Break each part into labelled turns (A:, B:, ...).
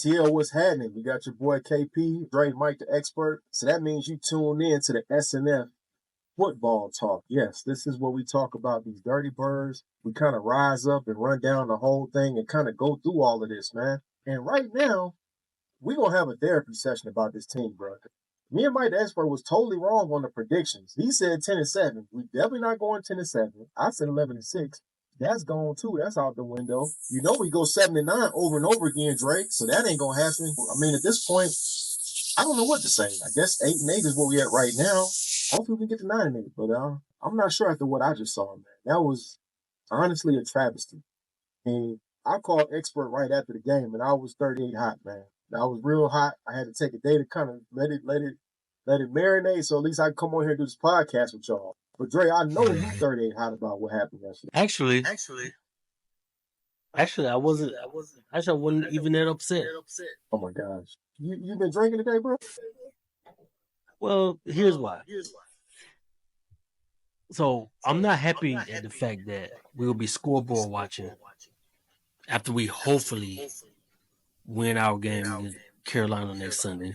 A: TL, what's happening? We got your boy KP, Dre, Mike the expert. So that means you tune in to the SNF Football Talk. Yes, this is where we talk about these dirty birds. We kind of rise up and run down the whole thing and kind of go through all of this, man. And right now, we're going to have a therapy session about this team, bro. Me and Mike the expert was totally wrong on the predictions. He said 10-7. We definitely not going 10-7. I said 11-6. That's gone too. That's out the window. You know we go 7-9 over and over again, Drake. So that ain't gonna happen. I mean, at this point, I don't know what to say. I guess 8-8 is where we at right now. Hopefully we get to 9-8. But I'm not sure after what I just saw, man. That was honestly a travesty. And I called expert right after the game, and I was 38 hot, man. I was real hot. I had to take a day to kind of let it marinate. So at least I can come on here and do this podcast with y'all. But Dre, I know you 38 hot about what happened yesterday.
B: Actually, I wasn't even that upset.
A: Oh my gosh. You been drinking today, bro?
B: Well, here's why. So I'm not happy at the fact that we will be scoreboard watching after we hopefully win our game against Carolina next Sunday.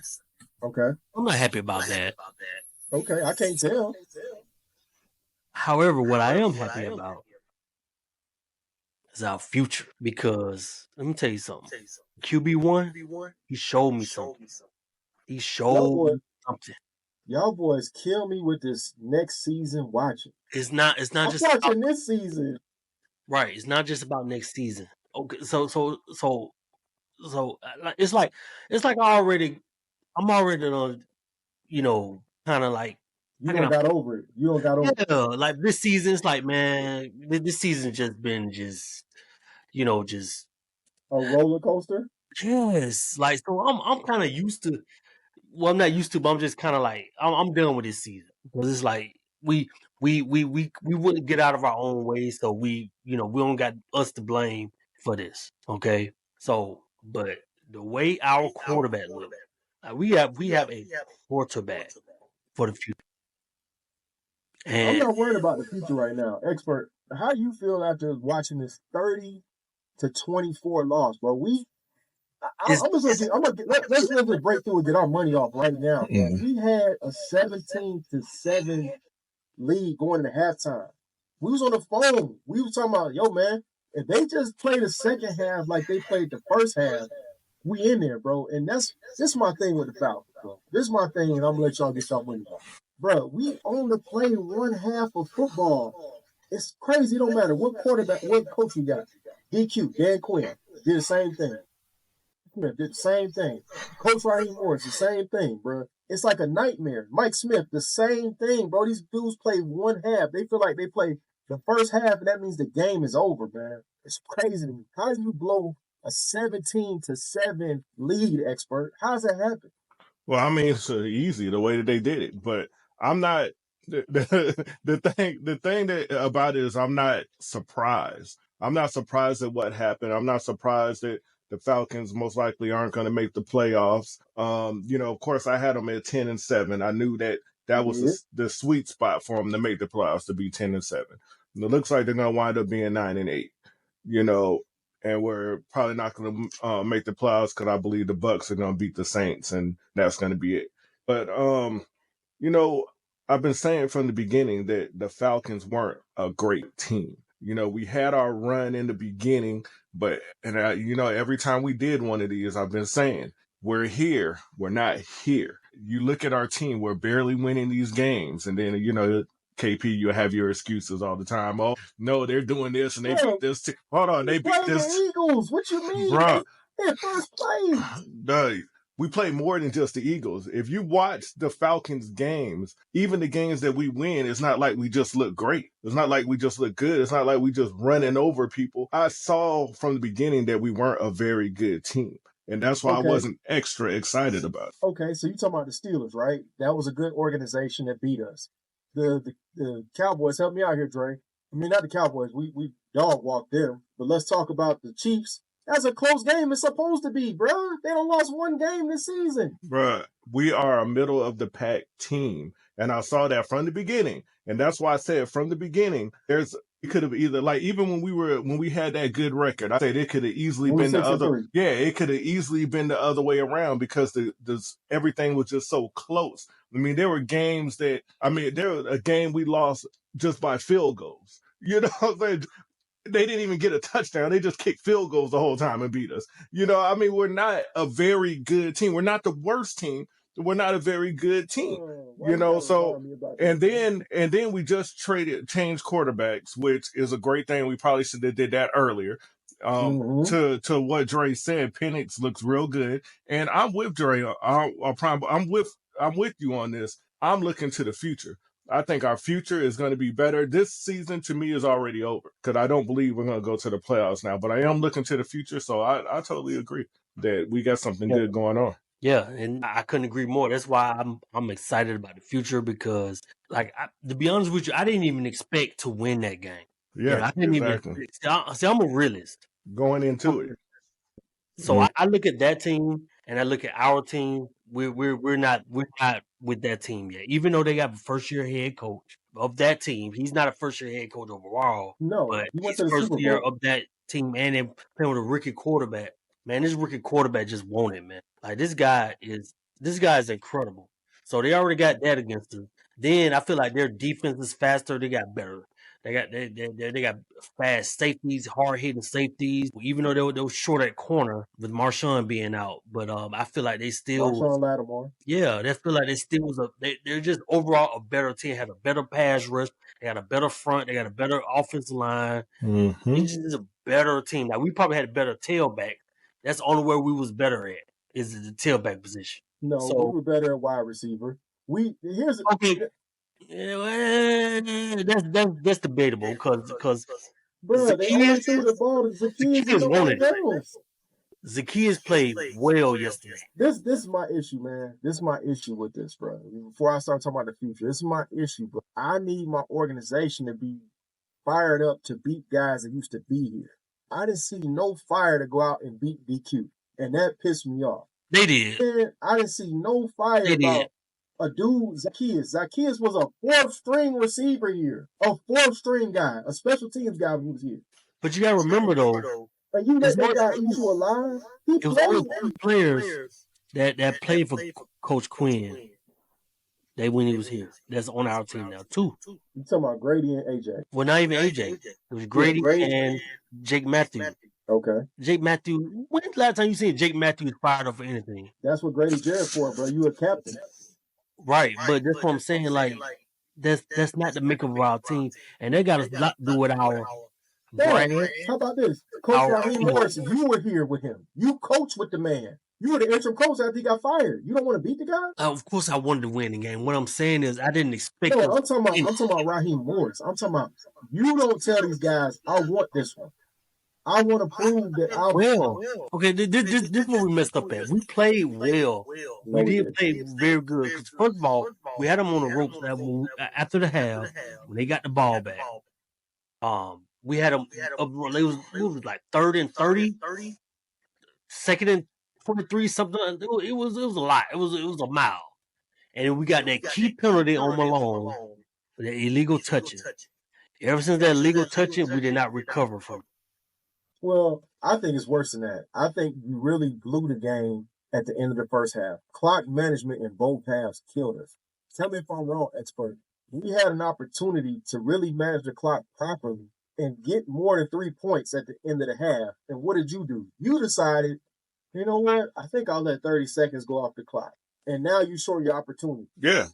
A: Okay.
B: I'm not happy about that.
A: Okay, I can't tell.
B: However, what I am happy about is our future, because let me tell you something. QB1, he showed me something. He showed me something.
A: Y'all boys kill me with this next season watching.
B: It's not just
A: watching this season.
B: Right. It's not just about next season. Okay. So it's like I'm already on, kind of like.
A: You don't got over it. You don't got over it.
B: Yeah, like this season, it's like, man, this season just been
A: a roller coaster.
B: Yes, like, so I'm kind of used to. Well, I'm not used to, but I'm just kind of like I'm done with this season, because it's like we wouldn't get out of our own way, so we don't got us to blame for this. Okay, so but the way our quarterback looks, we have a quarterback for the future.
A: And I'm not worried about the future right now. Expert, how you feel after watching this 30-24 loss, bro? Let's break through and get our money off right now. Mm-hmm. We had a 17-7 lead going into halftime. We was on the phone. We was talking about, yo, man, if they just play the second half like they played the first half, we in there, bro. And this is my thing with the Falcons, bro. This is my thing, and I'm gonna let y'all get y'all money off. Bro, we only play one half of football. It's crazy. It don't matter what quarterback, what coach we got. DQ, Dan Quinn, did the same thing. Did the same thing. Coach Raheem Morris, the same thing, bro. It's like a nightmare. Mike Smith, the same thing, bro. These dudes play one half. They feel like they play the first half, and that means the game is over, man. It's crazy to me. How do you blow a 17-7 lead, expert? How does that happen?
C: Well, I mean, it's easy the way that they did it, but I'm not. The thing that about it is I'm not surprised. I'm not surprised at what happened. I'm not surprised that the Falcons most likely aren't going to make the playoffs. Of course, I had them at 10-7. I knew that was the sweet spot for them to make the playoffs, to be 10-7. And it looks like they're going to wind up being 9-8. And we're probably not going to make the playoffs because I believe the Bucs are going to beat the Saints, and that's going to be it. But I've been saying from the beginning that the Falcons weren't a great team. We had our run in the beginning, but every time we did one of these, I've been saying, we're here, we're not here. You look at our team, we're barely winning these games. And then, KP, you have your excuses all the time. Oh, no, they're doing this and they beat this. Hold on, they beat this.
A: The Eagles. What you mean?
C: Bro.
A: They're first place.
C: We play more than just the Eagles. If you watch the Falcons games, even the games that we win, it's not like we just look great. It's not like we just look good. It's not like we just running over people. I saw from the beginning that we weren't a very good team. And that's why I wasn't extra excited about it.
A: Okay, so you're talking about the Steelers, right? That was a good organization that beat us. The Cowboys, help me out here, Dre. I mean, not the Cowboys. We dog walked them. But let's talk about the Chiefs. That's a close game. It's supposed to be, bro. They done lost one game this season.
C: Bro, we are a middle-of-the-pack team. And I saw that from the beginning. And that's why I said from the beginning, there's could have either, like, even when we had that good record, I said it could have easily
A: We were
C: been the
A: 6-3.
C: other. Yeah, it could have easily been the other way around because everything was just so close. I mean, there were games there was a game we lost just by field goals. You know what I'm saying? They didn't even get a touchdown. They just kicked field goals the whole time and beat us. You know, I mean, we're not a very good team. We're not the worst team. We're not a very good team. You know, so and then we just changed quarterbacks, which is a great thing. We probably should have did that earlier. To what Dre said, Penix looks real good, and I'm with Dre. I'm with you on this. I'm looking to the future. I think our future is going to be better. This season, to me, is already over because I don't believe we're going to go to the playoffs now. But I am looking to the future, so I totally agree that we got something good going on.
B: Yeah, and I couldn't agree more. That's why I'm excited about the future because, like, to be honest with you, I didn't even expect to win that game.
C: Yeah,
B: I didn't
C: exactly.
B: even. See, I'm a realist
C: going into it.
B: So I look at that team and I look at our team. We're not with that team yet. Even though they got a first year head coach of that team, he's not a first year head coach overall.
A: No,
B: but
A: he went
B: he's
A: to the
B: first
A: Super
B: year
A: Bowl.
B: of that team, and they're playing with a rookie quarterback. Man, this rookie quarterback just won it, man. Like this guy is incredible. So they already got that against them. Then I feel like their defense is faster. They got better. They got fast safeties, hard hitting safeties. Even though they were short at corner with Marshawn being out, but I feel like they still
A: Marshawn Lattimore.
B: Yeah, they feel like they still was they're just overall a better team. Had a better pass rush. They got a better front. They got a better offensive line. It's just a better team. Now we probably had a better tailback. That's the only where we was better at is the tailback position.
A: No,
B: So
A: we were better at wide receiver.
B: okay. Yeah, well, that's debatable because
A: bro, they only threw the ball to Zacchaeus and nobody else.
B: Zacchaeus played well yesterday.
A: This is my issue, man. This is my issue with this, bro. Before I start talking about the future, this is my issue, bro. I need my organization to be fired up to beat guys that used to be here. I didn't see no fire to go out and beat DQ, and that pissed me off.
B: They did.
A: And I didn't see no fire about a dude, Zacchaeus. Zacchaeus was a fourth-string receiver here, a fourth-string guy, a special teams guy when he was here.
B: But you got to remember, though,
A: and you let that guy eat you alive?
B: It was only 2 players that played for Coach Quinn when he was here. That's on our team now. 2.
A: You talking about Grady and AJ?
B: Well, not even AJ. It was Grady and Jake Matthews.
A: Okay.
B: Jake Matthews. When's the last time you seen Jake Matthews fired up for anything?
A: That's what Grady Jarrett for, bro. You a captain.
B: Right, but that's what I'm saying. Like, that's not the makeup of our team. And they got a lot to do with our brand.
A: How about this? Coach Raheem Morris, you were here with him. You coached with the man. You were the interim coach after he got fired. You don't want to beat the guy?
B: Of course I wanted to win the game. What I'm saying is I didn't expect
A: I'm talking about Raheem Morris. I'm talking about you don't tell these guys, I want this one. I want to prove that I
B: will. Okay, this is what we messed up at. We played well. We did play very good. Because first of all, we had them on the ropes after the half when they got the ball back. We had them. It was like 3rd and 30, 2nd and 23, something. It was a lot. It was a mile, and then we got that key penalty on Malone for the illegal touching. Ever since that illegal touching, we did not recover from it.
A: Well, I think it's worse than that. I think you really blew the game at the end of the first half. Clock management in both halves killed us. Tell me if I'm wrong, expert. We had an opportunity to really manage the clock properly and get more than 3 points at the end of the half. And what did you do? You decided, you know what? I think I'll let 30 seconds go off the clock. And now you short your opportunity.
C: Yeah.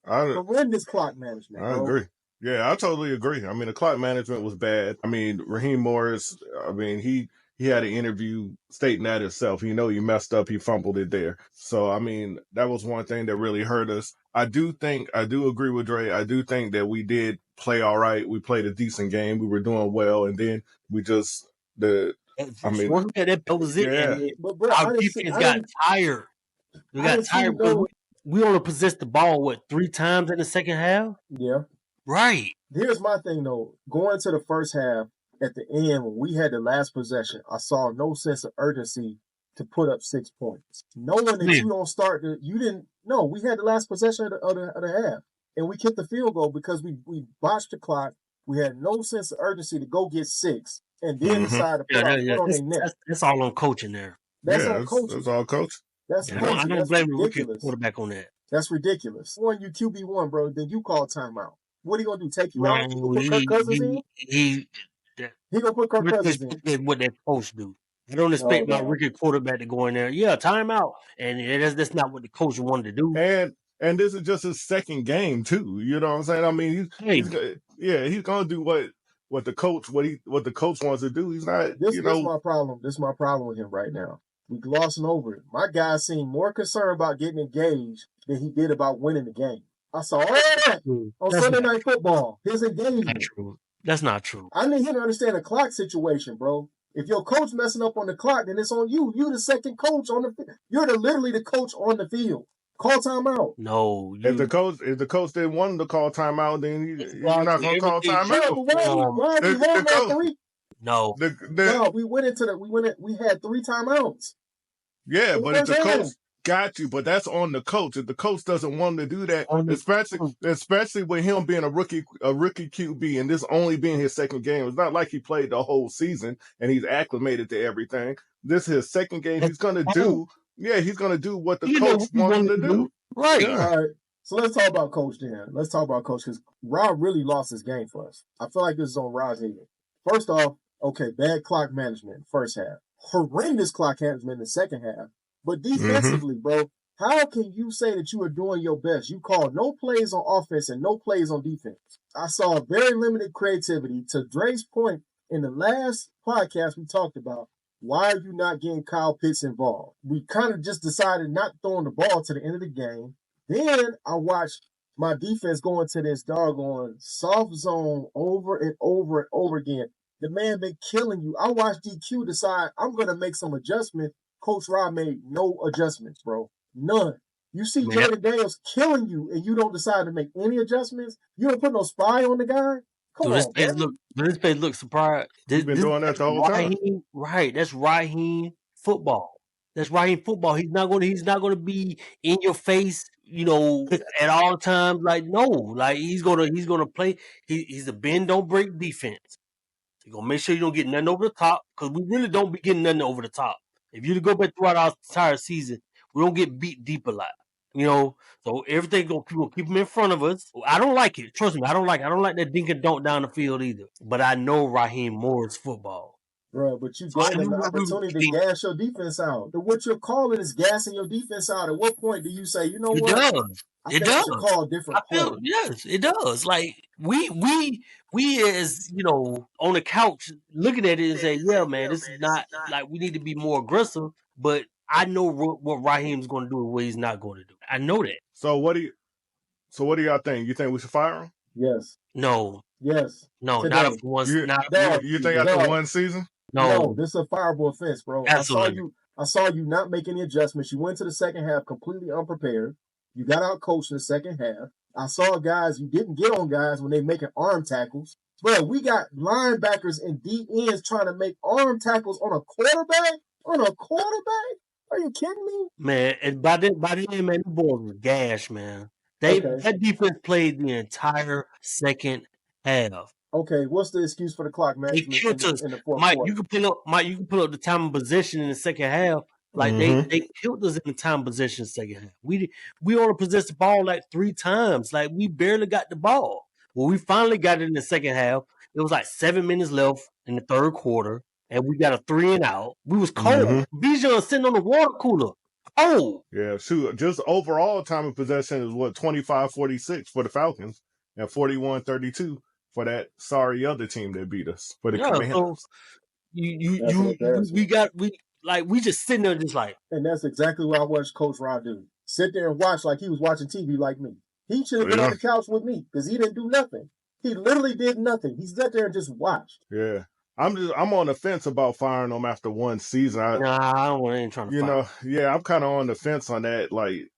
A: Horrendous clock management.
C: I agree. Yeah, I totally agree. I mean, the clock management was bad. I mean, Raheem Morris, he had an interview stating that himself. He messed up. He fumbled it there. So, I mean, that was one thing that really hurt us. I do agree with Dre. I do think that we did play all right. We played a decent game. We were doing well. And then we just,
B: that was it.
C: Yeah.
B: And our defense got tired. We got tired because we only possessed the ball, 3 times in the second half?
A: Yeah.
B: Right.
A: Here's my thing, though. Going to the first half, at the end, when we had the last possession, I saw no sense of urgency to put up 6 points. Knowing that you don't start, we had the last possession of the half, and we kicked the field goal because we botched the clock. We had no sense of urgency to go get 6 and then decide to put our foot on their neck.
B: That's all on coaching there.
A: That's on coaching.
C: That's all coach.
A: That's
B: I
A: coaching.
B: don't blame the rookie quarterback on that.
A: That's ridiculous. When you QB1, bro, then you call timeout. What are you gonna do? Take you out? You gonna put Kirk Cousins in?
B: He
A: gonna put Kirk Cousins in.
B: That's what that coach do. I don't expect my rookie quarterback to go in there. Yeah, timeout, and that's not what the coach wanted to do.
C: And this is just his second game too. You know what I'm saying? I mean, he's gonna do what the coach wants to do. He's not.
A: This is my problem. This is my problem with him right now. We glossing over it. My guy seemed more concerned about getting engaged than he did about winning the game. I saw all that on Sunday Night Football. His engagement.
B: That's not true.
A: I need him to understand the clock situation, bro. If your coach messing up on the clock, then it's on you. You're the second coach on the field. You're literally the coach on the field. Call timeout.
B: No.
C: If the coach didn't want him to call timeout, then you're not going to call timeout.
B: No.
A: We had 3 timeouts.
C: Yeah, but if the coach got you, but that's on the coach. If the coach doesn't want him to do that, especially with him being a rookie QB and this only being his second game, it's not like he played the whole season and he's acclimated to everything. This is his second game. He's gonna do. Yeah, he's gonna do what the coach wants him to do.
B: Right.
A: Yeah. All right. So let's talk about Coach then. Let's talk about Coach because Rob really lost his game for us. I feel like this is on Rob's head. First off, okay, bad clock management first half. Horrendous clock management in the second half. But defensively, bro, how can you say that you are doing your best? You called no plays on offense and no plays on defense. I saw very limited creativity. To Dre's point, in the last podcast we talked about, why are you not getting Kyle Pitts involved? We kind of just decided not throwing the ball to the end of the game. Then I watched my defense go into this doggone soft zone over and over and over again. The man been killing you. I watched DQ decide I'm going to make some adjustments. Coach Rob made no adjustments, bro. None. You see Jordan Daniels killing you, and you don't decide to make any adjustments? You don't put no spy on the guy? Come on,
B: this page looks surprised.
C: He's been doing that the whole time.
B: Right. That's Raheem football. That's Raheem football. He's not going to be in your face, at all times. Like, no. Like, he's gonna play. He's a bend don't break defense. You're going to make sure you don't get nothing over the top, because we really don't be getting nothing over the top. If you go back throughout our entire season, we don't get beat deep a lot. So everything going to keep them in front of us. I don't like it. Trust me, I don't like that dink and dunk down the field either. But I know Raheem Morris football.
A: Bro, but you gave them the opportunity to gas your defense out. What you're calling is gassing your defense out. At what point do you say, you know what?
B: It does.
A: Call a different play.
B: Yes, it does. Like we as on the couch looking at it and say, yeah, man, this is not like we need to be more aggressive. But I know what Raheem's going to do and what he's not going to do. I know that.
C: So what do y'all think? You think we should fire him?
A: Yes.
B: No.
A: Yes.
B: No.
A: Today.
B: Not after one.
C: You think after one season?
A: No. This is a fireable offense, bro.
B: Absolutely.
A: I saw you not make any adjustments. You went to the second half completely unprepared. You got out coached in the second half. I saw guys, you didn't get on guys when they making arm tackles. Bro, we got linebackers and DNs trying to make arm tackles on a quarterback? Are you kidding me?
B: Man, and by then, man, the boys were gash, man. That defense played the entire second half.
A: Okay, what's the excuse for the clock management in the fourth quarter?
B: You can pull up the time of possession in the second half. Like they killed us in the time possession second half. We only possessed the ball like 3 times. Like we barely got the ball. When we finally got it in the second half, it was like 7 minutes left in the third quarter, and we got a 3 and out. We was cold. Bijan sitting on the water cooler. Oh.
C: Yeah, shoot. Just overall time of possession is 25-46 for the Falcons and 41-32 for that sorry other team that beat us for the Commanders.
B: So we just sitting there just like.
A: And that's exactly what I watched Coach Rob do. Sit there and watch like he was watching TV like me. He should have been on the couch with me because he didn't do nothing. He literally did nothing. He sat there and just watched.
C: Yeah. I'm on the fence about firing him after one season.
B: I ain't trying to fire him.
C: I'm kind of on the fence on that. Like,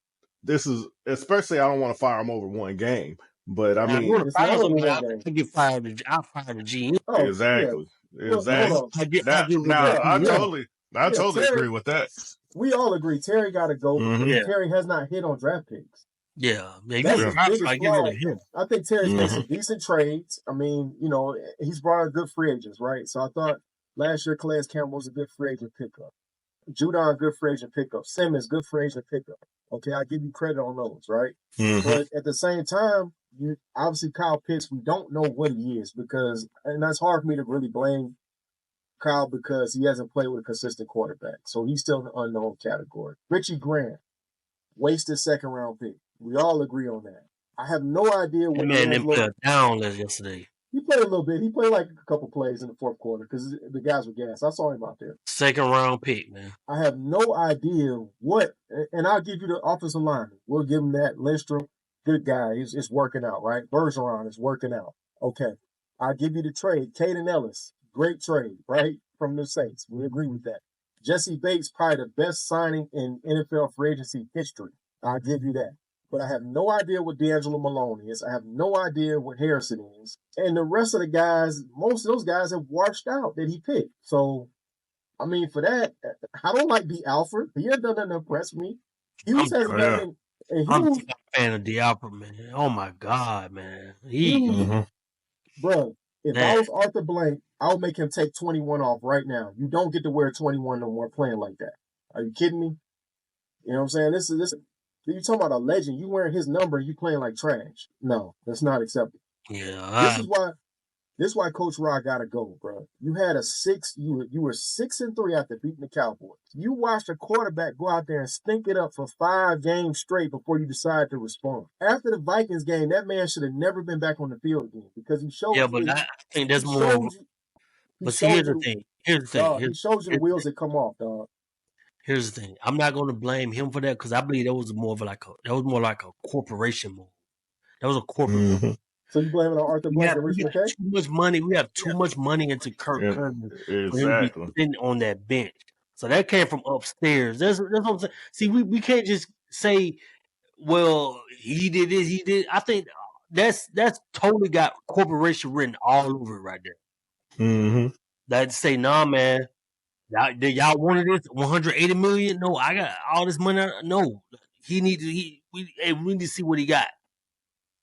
C: this is, especially I don't want to fire him over one game. But I mean,
B: I get fired. I'll fire the GM.
C: Oh, exactly.
A: Yeah.
C: Exactly. I totally agree with that.
A: We all agree Terry got to go. Terry has not hit on draft picks.
B: Yeah, man,
A: That's
B: you
A: his
B: got
A: biggest
B: to get rid
A: flaw.
B: of him.
A: I think Terry's made some decent trades. I mean, he's brought in good free agents, right? So I thought last year Calais Campbell was a good free agent pickup. Judon, good free agent pickup. Simmons, good free agent pickup. Okay, I give you credit on those, right? But at the same time, obviously Kyle Pitts, we don't know what he is and that's hard for me to really blame Kyle because he hasn't played with a consistent quarterback. So he's still in the unknown category. Richie Grant, wasted second round pick. We all agree on that. I have no idea what
B: man didn't play down yesterday.
A: He played a little bit. He played like a couple plays in the fourth quarter because the guys were gassed. I saw him out there.
B: Second round pick, man.
A: I have no idea what, and I'll give you the offensive line. We'll give him that. Lindstrom, good guy. It's working out, right? Bergeron is working out. Okay. I'll give you the trade. Caden Ellis, great trade, right? From the Saints. We agree with that. Jesse Bates, probably the best signing in NFL free agency history. I'll give you that. But I have no idea what D'Angelo Malone is. I have no idea what Harrison is. And the rest of the guys, most of those guys have washed out that he picked. So, I mean, for that, I don't like D. Alford. He hasn't done nothing to impress me. Hughes hasn't done anything.
B: I'm a fan of D. Alford, man. Oh, my God, man.
A: Bro, if I was Arthur Blank, I would make him take 21 off right now. You don't get to wear 21 no more playing like that. Are you kidding me? You know what I'm saying? This is you're talking about a legend. You wearing his number, you playing like trash. No, that's not acceptable.
B: Yeah.
A: This is why Coach Rod gotta go, bro. You had you were 6-3 after beating the Cowboys. You watched a quarterback go out there and stink it up for 5 games straight before you decided to respond. After the Vikings game, that man should have never been back on the field again because he showed.
B: Yeah, but I think there's more. But see, here's the thing.
A: Dog, he shows you the wheels that come off, dog.
B: Here's the thing. I'm not going to blame him for that because I believe that was more like a corporation move. That was a corporate move.
A: So you blame it on Arthur Blank and Rich McKay?
B: Too much money. We have too much money into Kirk Cousins for him to be sitting on that bench. So that came from upstairs. That's what I'm saying. See, we can't just say, well, he did this, he did. I think that's totally got corporation written all over it right there. That say, nah, man. Y'all wanted this 180 million? No, I got all this money. No, we need to see what he got.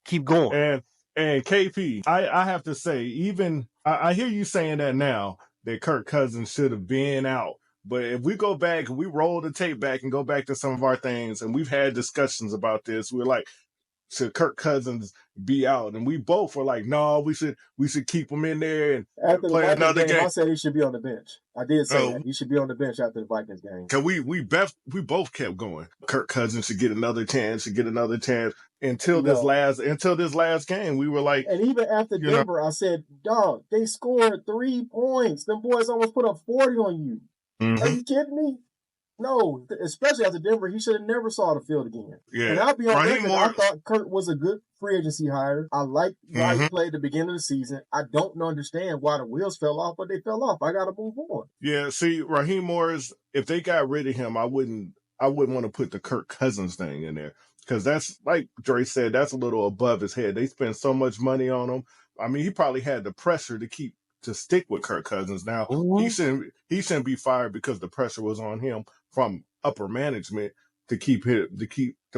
B: Keep going.
C: And KP, I have to say, even I hear you saying that now that Kirk Cousins should have been out. But if we go back and we roll the tape back and go back to some of our things, and we've had discussions about this, we're like, should Kirk Cousins be out? And we both were like, no, we should keep him in there and
A: after
C: play another game.
A: I said he should be on the bench. I did say that. He should be on the bench after the Vikings game.
C: Cause we both kept going. Kirk Cousins should get another chance, until this last game. We were like,
A: and even after Denver, I said, dog, they scored 3 points. Them boys almost put up 40 on you. Are you kidding me? No, especially after Denver, he should have never saw the field again. Yeah. And I'll be on record, I thought Kurt was a good free agency hire. I liked how he played at the beginning of the season. I don't understand why the wheels fell off, but they fell off. I got to move on.
C: Yeah, see, Raheem Morris, if they got rid of him, I wouldn't want to put the Kirk Cousins thing in there because that's, like Dre said, that's a little above his head. They spent so much money on him. I mean, he probably had the pressure to stick with Kirk Cousins. Now, he shouldn't be fired because the pressure was on him from upper management to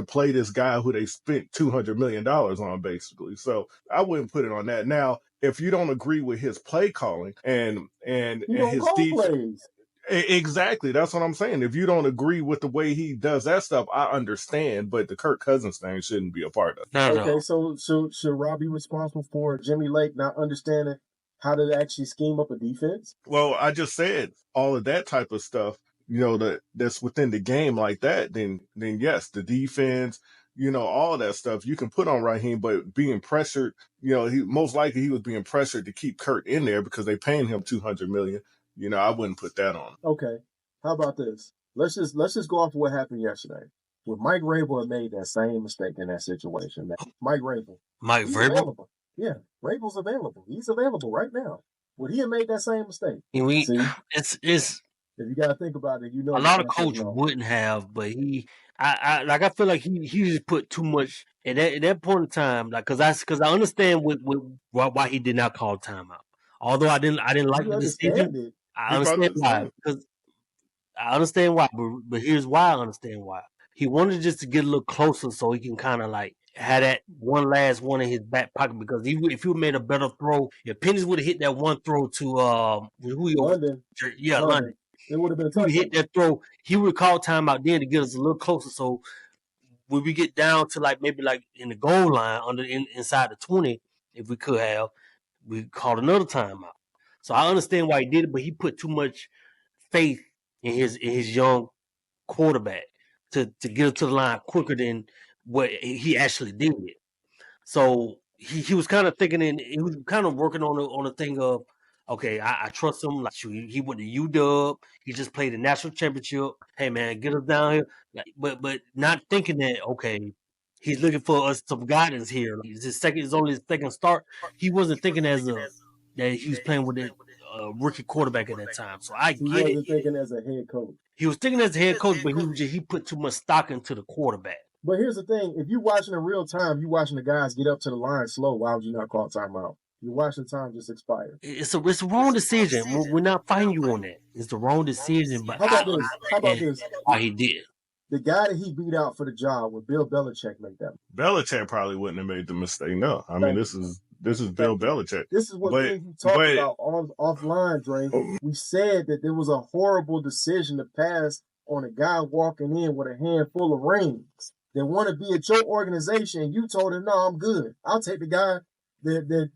C: play this guy who they spent $200 million on, basically. So I wouldn't put it on that. Now, if you don't agree with his play calling and his defense, exactly, that's what I'm saying. If you don't agree with the way he does that stuff, I understand, but the Kirk Cousins thing shouldn't be a part of it.
A: Okay, so should Rob be responsible for Jimmy Lake not understanding how to actually scheme up a defense?
C: Well, I just said all of that type of stuff, that's within the game like that, then yes, the defense, all that stuff you can put on Raheem, but being pressured, he most likely he was being pressured to keep Kurt in there because they paying him $200 million. I wouldn't put that on.
A: Okay. How about this? Let's just go off of what happened yesterday. Would Mike Vrabel have made that same mistake in that situation? Mike Vrabel.
B: Mike Vrabel?
A: Yeah, Vrabel's available. He's available right now. Would he have made that same mistake?
B: It's
A: if you got to think about it,
B: a lot of coaches wouldn't have, but I feel like he just put too much at that point in time, like because I understand why he did not call timeout. Although I didn't like the decision. I understand why, because I understand why, but here's why I understand why. he wanted just to get a little closer so he can kind of like had that one last one in his back pocket, because if he made a better throw, if Penix would have hit that one throw to
A: London,
B: London,
A: it would have been a
B: he would
A: touchdown.
B: hit that throw. He would call timeout then to get us a little closer. So when we get down to like maybe like in the goal line inside the 20, if we could have, we called another timeout. So I understand why he did it, but he put too much faith in his young quarterback to get him to the line quicker than what he actually did. So he was kind of thinking, and he was kind of working on the thing of, okay, I trust him. Like, he went to UW. He just played the national championship. Hey man, get us down here. But not thinking that, okay, he's looking for us some guidance here. It's only his second start. He wasn't thinking that he was playing with a rookie quarterback at that time. So I
A: He
B: get it.
A: wasn't thinking as a head coach.
B: He was thinking as a head coach, but he put too much stock into the quarterback.
A: But here's the thing: if you're watching in real time, you're watching the guys get up to the line slow. Why would you not call timeout? You're watching time just expire.
B: It's a wrong decision. We're not fighting you on that. It's the wrong decision. But
A: how about this?
B: Why he did?
A: The guy that he beat out for the job, would Bill Belichick make that?
C: Belichick probably wouldn't have made the mistake. No, I mean this is Bill Belichick.
A: This is what we talked about offline, Dre. We said that there was a horrible decision to pass on a guy walking in with a handful of rings that want to be at your organization, and you told him, "No, I'm good. I'll take the guy that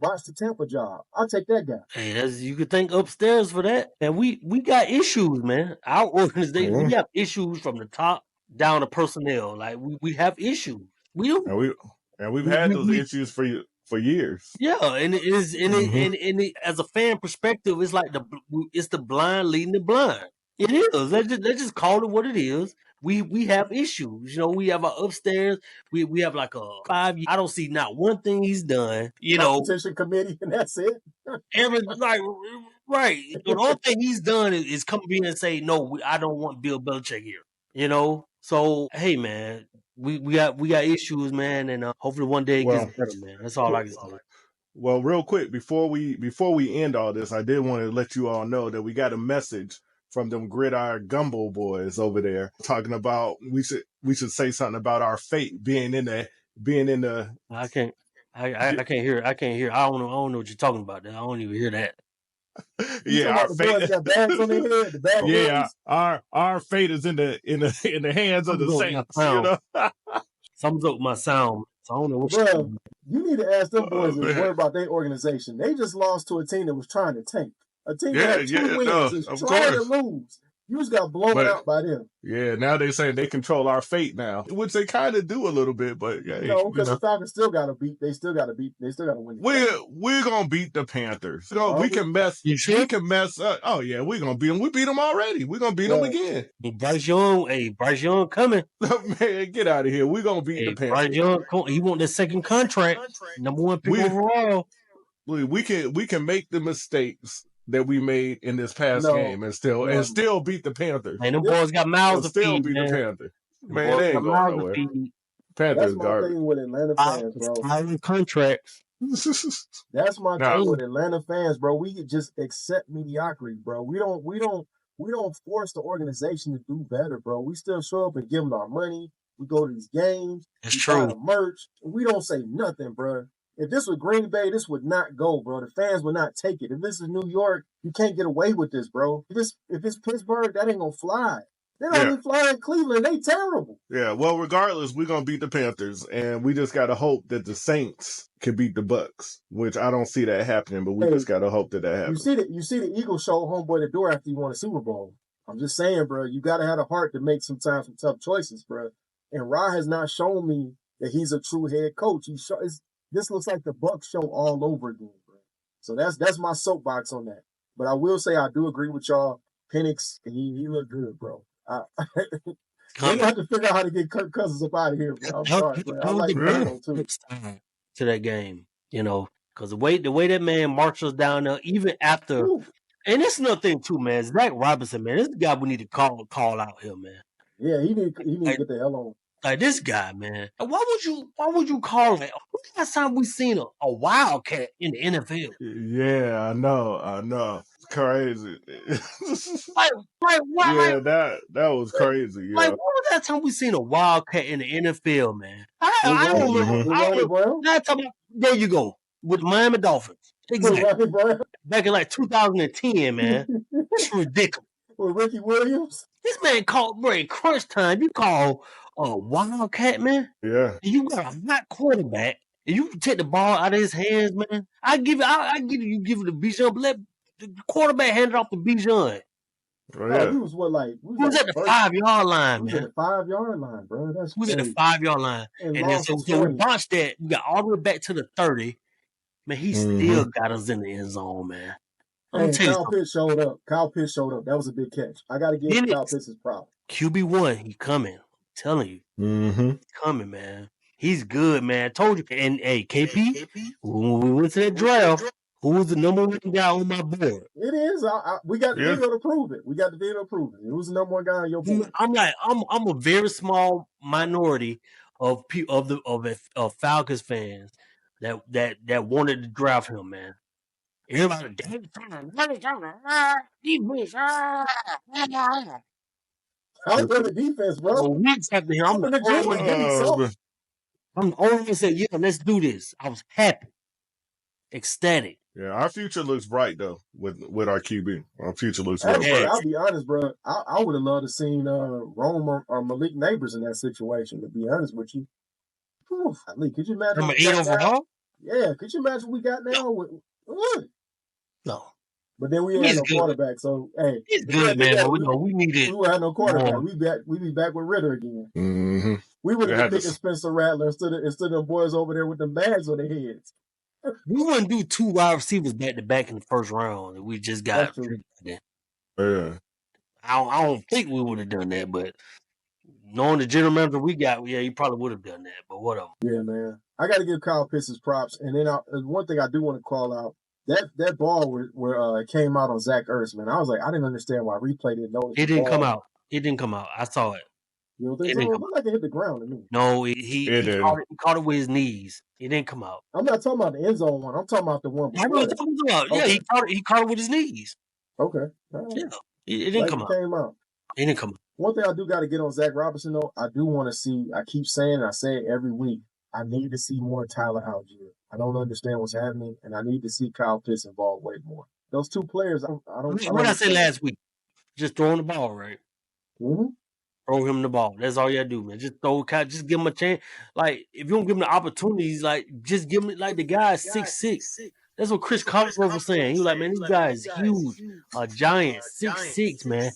A: botched the Tampa job. I'll take that guy."
B: Hey, you could thank upstairs for that. And we got issues, man. Our organization, we have issues from the top down to personnel. Like we have issues. We do.
C: And we've had those issues for years.
B: Yeah, and it is as a fan perspective, it's like it's the blind leading the blind. It is. Let's just call it what it is. We have issues. We have our upstairs. We have like a 5 year. I don't see not one thing he's done.
A: Competition committee, and that's it.
B: Right. The only thing he's done is come in and say, no, I don't want Bill Belichick here. So hey, man, we got issues, man, and hopefully one day it gets better, man. That's all I can say.
C: Well, real quick before we end all this, I did want to let you all know that we got a message from them gridiron Gumbo boys over there talking about we should say something about our fate being in the.
B: I can't hear. I don't know what you're talking about. I don't even hear that.
C: Yeah, our fate. Yeah, our fate is in the hands of the Saints.
B: Something's up with my sound. So I don't know what.
A: Bro, you need to ask them boys if worry about their organization. They just lost to a team that was trying to tank. A team that had 2 wins is trying to lose. You just got blown out by them.
C: Yeah, now they say they control our fate now, which they kind of do a little bit, but yeah.
A: No, because the Falcons still got to beat. They still got to win.
C: We're gonna beat the Panthers. We can mess. We can mess up. Oh yeah, we're gonna beat them. We beat them already. We're gonna beat them again.
B: Bryce Young coming.
C: Man, get out of here. We're gonna beat the Panthers.
B: Bryce Young, he want the second contract. Number 1 pick overall.
C: We can make the mistakes that we made in this past game and still beat the Panthers.
B: And them boys got mouths to
C: still
B: feed,
C: beat
B: man.
C: the Panthers. Man, they ain't going nowhere. Panthers
A: That's my
C: garbage.
A: thing with Atlanta fans, bro.
B: Contracts.
A: That's my thing with Atlanta fans, bro. We just accept mediocrity, bro. We don't force the organization to do better, bro. We still show up and give them our money. We go to these games.
B: That's
A: buy
B: true.
A: the merch. We don't say nothing, bro. If this was Green Bay, this would not go, bro. The fans would not take it. If this is New York, you can't get away with this, bro. If it's Pittsburgh, that ain't gonna fly. They don't even fly in Cleveland. They terrible.
C: Yeah, well, regardless, we're gonna beat the Panthers, and we just gotta hope that the Saints can beat the Bucks, which I don't see that happening, but we just gotta hope that happens.
A: You see the Eagles show homeboy the door after you won a Super Bowl. I'm just saying, bro, you gotta have a heart to make sometimes some tough choices, bro. And Ra has not shown me that he's a true head coach. This looks like the Bucs show all over again, bro. So that's my soapbox on that. But I will say I do agree with y'all. Penix, he looked good, bro. They have to figure out how to get Kirk Cousins up out of here, bro. I'm sorry, bro. I like Vrabel too.
B: To that game, because the way that man marches down there, even after, and that's another thing too, man. Zach Robinson, man, this guy we need to call out here, man.
A: Yeah, he need to get the hell on.
B: Like this guy, man. Why would you call him? When last time we seen a wildcat in the NFL?
C: Yeah, I know. crazy.
B: Like
C: yeah, that was crazy.
B: like
C: Yeah.
B: when was that time we seen a Wildcat in the NFL, man? I don't
A: Ronnie,
B: remember.
A: with Ronnie Brown?
B: Last time, there you go with the Miami Dolphins. Exactly.
A: Ronnie Brown?
B: Back in like 2010, man. That's ridiculous.
A: With Ricky Williams?
B: This man called, bro, in crunch time, you call a Wildcat, man?
C: Yeah.
B: You got a hot quarterback, and you take the ball out of his hands, man. I give it to Bijan, but let the quarterback hand it off to Bijan.
C: Oh, yeah.
A: We was what, like,
B: we was at the 5-yard line, man.
A: We was at the 5-yard line, bro. That's
B: we was
A: crazy.
B: at the 5-yard line. And then so we launched that. We got all the way back to the 30. Man, he still got us in the end zone, man.
A: Hey, Kyle Pitts showed up. That was a big catch. I got to give Kyle Pitts his props.
B: QB1, he coming. I'm telling you. He's coming, man. He's good, man. I told you. And, hey, KP, when we went to that draft, who was the number one guy on my board?
A: It is. We got the video to prove it. It was the number one guy on your board.
B: I'm a very small minority of Falcons fans that wanted to draft him, man. Everybody,
A: I love the defense, bro.
B: Weeks after him, I'm the only one that said, "Yeah, let's do this." I was happy, ecstatic.
C: Yeah, our future looks bright though with our QB. Our future looks bright.
A: I'll be honest, bro. I would have loved to seen Rome or Malik Neighbors in that situation. To be honest with you, could you imagine?
B: Number 8 overall.
A: Yeah, could you imagine what we got now?
B: No.
A: But then we had no quarterback, so hey,
B: it's good, man. We needed.
A: We would have no quarterback. We be back with Ritter again.
C: Mm-hmm.
A: We would have been picking Spencer Rattler instead of the boys over there with the bags on their heads.
B: We wouldn't do 2 wide receivers back to back in the first round. We just got.
C: Yeah.
B: I don't think we would have done that, but knowing the general manager we got, yeah, he probably would have done that. But whatever.
A: Yeah, man. I got to give Kyle Pitts his props, and then one thing I do want to call out. That ball where it came out on Zach Ertz, man. I was like, I didn't understand why replay didn't notice.
B: It didn't come out. It didn't come out. I saw it.
A: You know, it looked like it hit the ground to me.
B: No, he caught it with his knees. It didn't come out.
A: I'm not talking about the end zone one. I'm talking about the one.
B: Yeah, he caught it with his knees.
A: Okay.
B: Yeah, it didn't come out. It didn't come out.
A: One thing I do got to get on Zach Robinson though, I do want to see. I keep saying, I say it every week. I need to see more Tyler Algier. I don't understand what's happening, and I need to see Kyle Pitts involved way more. Those two players, I don't.
B: What I said last week, just throwing the ball, right?
A: Mm-hmm.
B: Throw him the ball. That's all you gotta do, man. Just just give him a chance. Like if you don't give him the opportunities, like just give him like the guy's 6'6". That's what Chris Collinsworth was saying. He was like, man, this guy is huge, a giant, 6'6", man.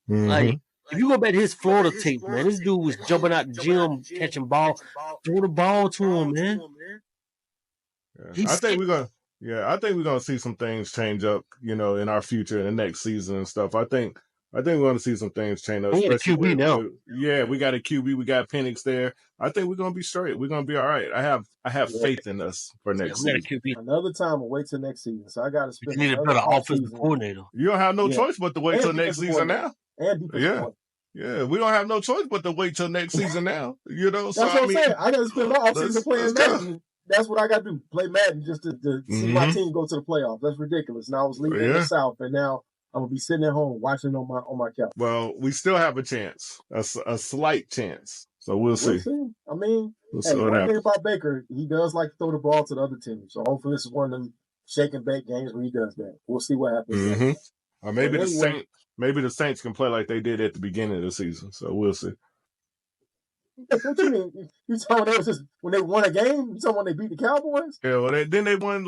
C: Mm-hmm.
B: Like. If you go back to his Florida tape, man, this dude was jumping out the gym, catching ball, throw the ball to him, man.
C: Yeah. I think we're gonna see some things change up, in our future in the next season and stuff. I think we're gonna see some things change up.
B: We got a QB now.
C: We got a QB. We got Penix there. I think we're gonna be straight. We're gonna be all right. I have faith in us for next season.
A: Another time, we'll wait till next season. So I got to spend.
B: You need a better offensive coordinator.
C: You don't have no choice but to wait till next season now. Yeah, we don't have no choice but to wait till next season now.
A: That's what I'm saying. I got to spend my offseason playing Madden. That's what I got to do. Play Madden just to see my team go to the playoffs. That's ridiculous. Now I was leaving the South, and now I'm gonna be sitting at home watching on my couch.
C: Well, we still have a chance, a slight chance. So we'll see.
A: I mean, one thing about Baker, he does like to throw the ball to the other team. So hopefully this is one of them shake and bake games where he does that. We'll see what happens.
C: Mm-hmm. Or maybe the Saints can play like they did at the beginning of the season. So we'll see.
A: What you mean? You talking that was just when they won a game? You talking when they beat the Cowboys?
C: Yeah, well, then they won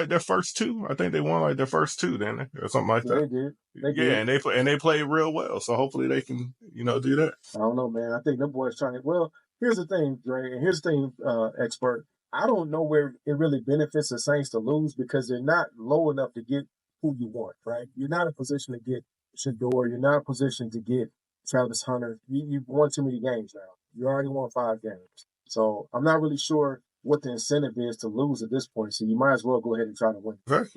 C: their first two. I think they won their first two, didn't they, or something like that? They did. And they played real well. So hopefully they can, do that.
A: I don't know, man. I think them boys trying to. Well, here's the thing, Dre, and here's the thing, expert. I don't know where it really benefits the Saints to lose because they're not low enough to get who you want, right? You're not in a position to get Shador. You're not in a position to get Travis Hunter. You've won too many games now. You already won 5 games. So I'm not really sure what the incentive is to lose at this point. So you might as well go ahead and try to win.
C: Okay.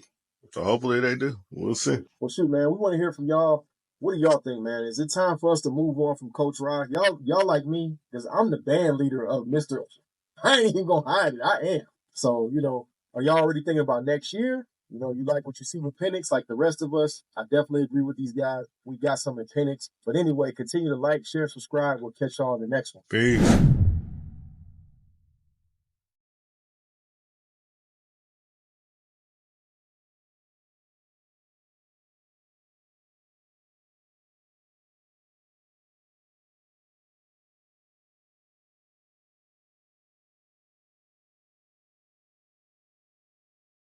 C: So hopefully they do. We'll see.
A: Well, shoot, man, we want to hear from y'all. What do y'all think, man? Is it time for us to move on from Coach Rock? Y'all like me? Because I'm the band leader of Mr. I ain't even going to hide it. I am. So, are y'all already thinking about next year? You know, you like what you see with Penix, like the rest of us. I definitely agree with these guys. We got some in Penix. But anyway, continue to like, share, subscribe. We'll catch y'all on the next one.
C: Peace.